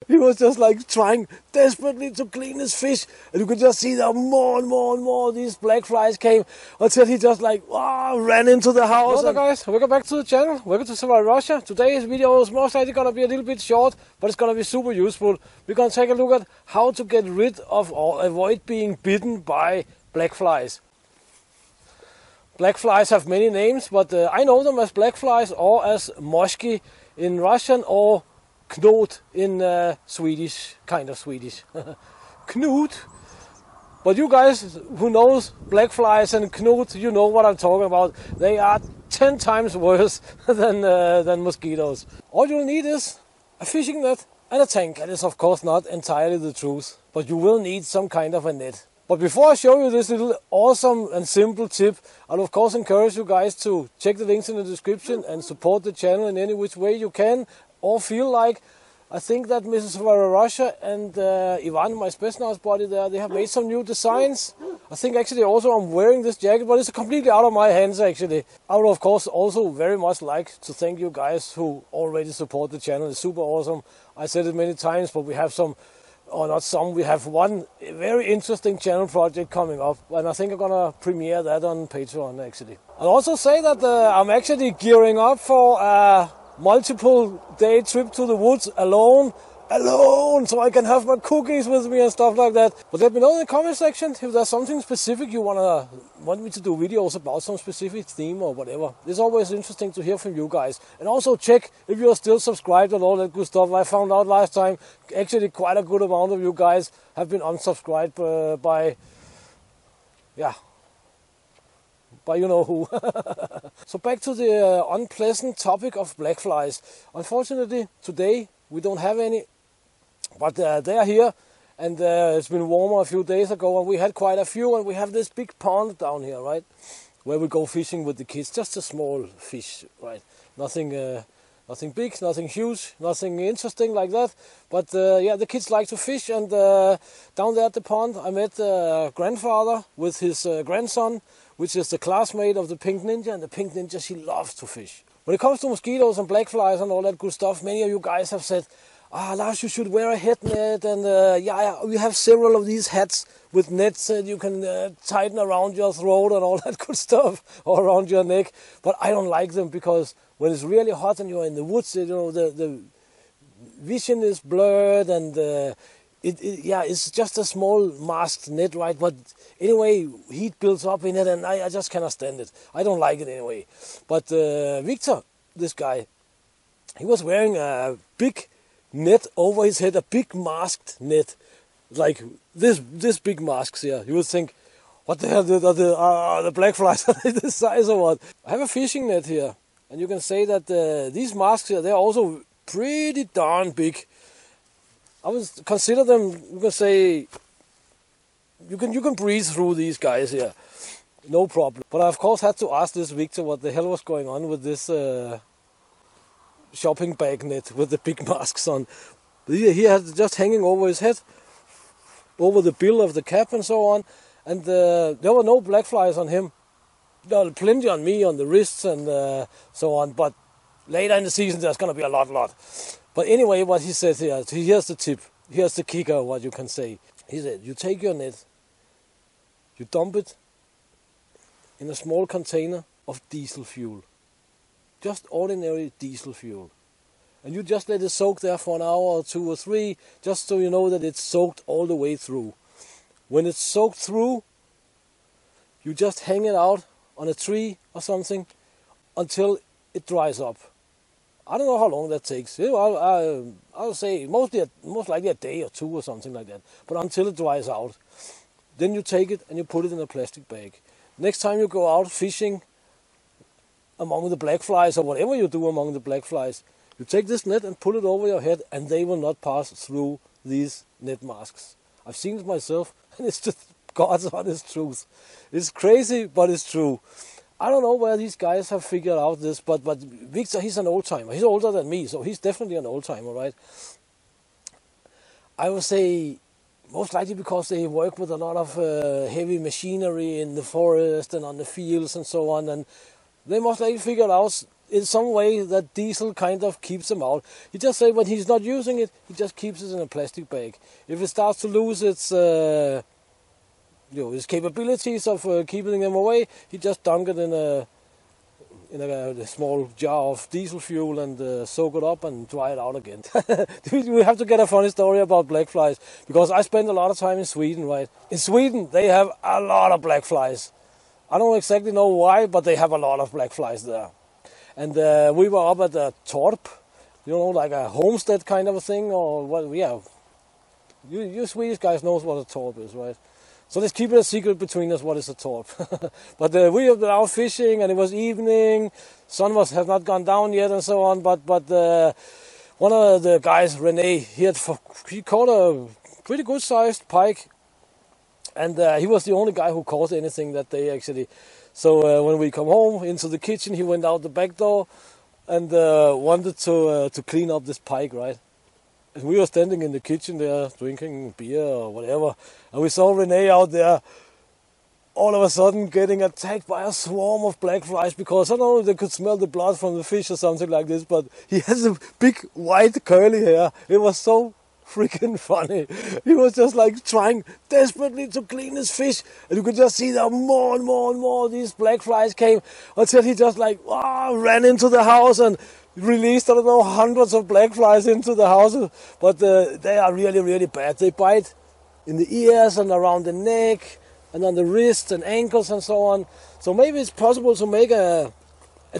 He was just like trying desperately to clean his fish, and you could just see that more and more and more these black flies came until he just like ran into the house. Hello guys, welcome back to the channel. Welcome to Survival Russia. Today's video is most likely gonna be a little bit short, but it's gonna be super useful. We're gonna take a look at how to get rid of or avoid being bitten by black flies. Black flies have many names, but I know them as black flies or as moshki in Russian, or Knut in Swedish, kind of Swedish. Knut. But you guys who knows black flies and Knut, you know what I'm talking about. They are 10 times worse than mosquitoes. All you'll need is a fishing net and a tank. That is of course not entirely the truth, but you will need some kind of a net. But before I show you this little awesome and simple tip, I'll of course encourage you guys to check the links in the description and support the channel in any which way you can or feel like. I think that Mrs. Survival Russia and Ivan, my Spetsnaz buddy there, they have made some new designs. I think actually also I'm wearing this jacket, but it's completely out of my hands actually. I would of course also very much like to thank you guys who already support the channel. It's super awesome. I said it many times, but we have some, or not some, we have one very interesting channel project coming up, and I think I'm gonna premiere that on Patreon actually. I'll also say that I'm actually gearing up for a multiple day trip to the woods alone, so I can have my cookies with me and stuff like that. But let me know in the comment section if there's something specific you want me to do videos about, some specific theme or whatever. It's always interesting to hear from you guys. And also check if you are still subscribed and all that good stuff. I found out last time actually quite a good amount of you guys have been unsubscribed by you know who. So back to the unpleasant topic of black flies. Unfortunately today we don't have any, but they are here, and it's been warmer a few days ago and we had quite a few, and we have this big pond down here, right, where we go fishing with the kids. Just a small fish, right, nothing big, nothing huge, nothing interesting like that, but yeah, the kids like to fish. And down there at the pond I met a grandfather with his grandson, which is the classmate of the Pink Ninja, and the Pink Ninja, she loves to fish. When it comes to mosquitoes and black flies and all that good stuff, many of you guys have said, Lars, you should wear a head net, and yeah, we have several of these hats with nets that you can tighten around your throat and all that good stuff, or around your neck. But I don't like them because when it's really hot and you're in the woods, you know, the vision is blurred, and yeah, it's just a small masked net, right? But anyway, heat builds up in it, and I just cannot stand it. I don't like it anyway. But Victor, this guy, he was wearing a big net over his head, a big masked net, like this big masks here. You would think, what the hell, the black flies are this size or what? I have a fishing net here, and you can say that these masks here, they're also pretty darn big. I would consider them, you can say, you can breathe through these guys here, no problem. But I of course had to ask this Victor what the hell was going on with this shopping bag net with the big masks on. He had just hanging over his head, over the bill of the cap and so on, and there were no black flies on him. There were plenty on me, on the wrists and so on, but later in the season there's going to be a lot. But anyway, what he says here, here's the tip, here's the kicker, what you can say. He said, you take your net, you dump it in a small container of diesel fuel. Just ordinary diesel fuel. And you just let it soak there for an hour or 2 or 3, just so you know that it's soaked all the way through. When it's soaked through, you just hang it out on a tree or something until it dries up. I don't know how long that takes. I'll say most likely a day or 2 or something like that. But until it dries out. Then you take it and you put it in a plastic bag. Next time you go out fishing among the black flies, or whatever you do among the black flies, you take this net and pull it over your head, and they will not pass through these net masks. I've seen it myself, and it's just God's honest truth. It's crazy, but it's true. I don't know where these guys have figured out this, but Victor, he's an old timer. He's older than me, so he's definitely an old timer, right? I would say most likely because they work with a lot of heavy machinery in the forest and on the fields and so on, and they most likely figured out in some way that diesel kind of keeps them out. He just say when he's not using it, he just keeps it in a plastic bag. If it starts to lose its his capabilities of keeping them away, he just dunk it in a small jar of diesel fuel and soak it up and dry it out again. We have to get a funny story about black flies, because I spent a lot of time in Sweden, right? In Sweden, they have a lot of black flies. I don't exactly know why, but they have a lot of black flies there. And we were up at the Torp, like a Homestead kind of a thing, or what? Yeah, you Swedish guys knows what a Torp is, right? So let's keep it a secret between us what is a Torp. But we have been out fishing, and it was evening. Sun have not gone down yet, and so on. But one of the guys, Rene, he caught a pretty good sized pike, and he was the only guy who caught anything that day actually. So when we come home into the kitchen, he went out the back door and wanted to clean up this pike, right? And we were standing in the kitchen there drinking beer or whatever, and we saw Rene out there all of a sudden getting attacked by a swarm of black flies, because I don't know if they could smell the blood from the fish or something like this, but he has a big white curly hair. It was so freaking funny. He was just like trying desperately to clean his fish, and you could just see that more and more and more these black flies came, until he just like ran into the house and released, I don't know, hundreds of black flies into the house. But they are really, really bad. They bite in the ears and around the neck and on the wrists and ankles and so on. So maybe it's possible to make a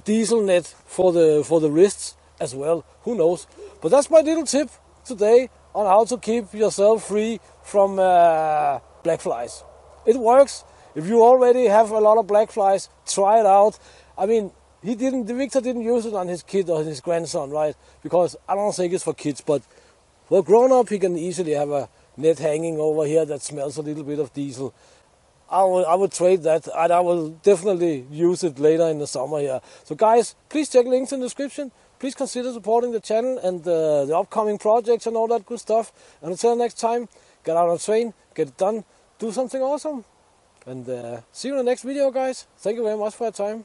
diesel net for the wrists as well. Who knows? But that's my little tip today on how to keep yourself free from black flies. It works. If you already have a lot of black flies, try it out. I mean, Victor didn't use it on his kid or his grandson, right? Because I don't think it's for kids, but for a grown-up, he can easily have a net hanging over here that smells a little bit of diesel. I would trade that, and I will definitely use it later in the summer here. So guys, please check links in the description. Please consider supporting the channel and the upcoming projects and all that good stuff. And until next time, get out on train, get it done, do something awesome. And see you in the next video, guys. Thank you very much for your time.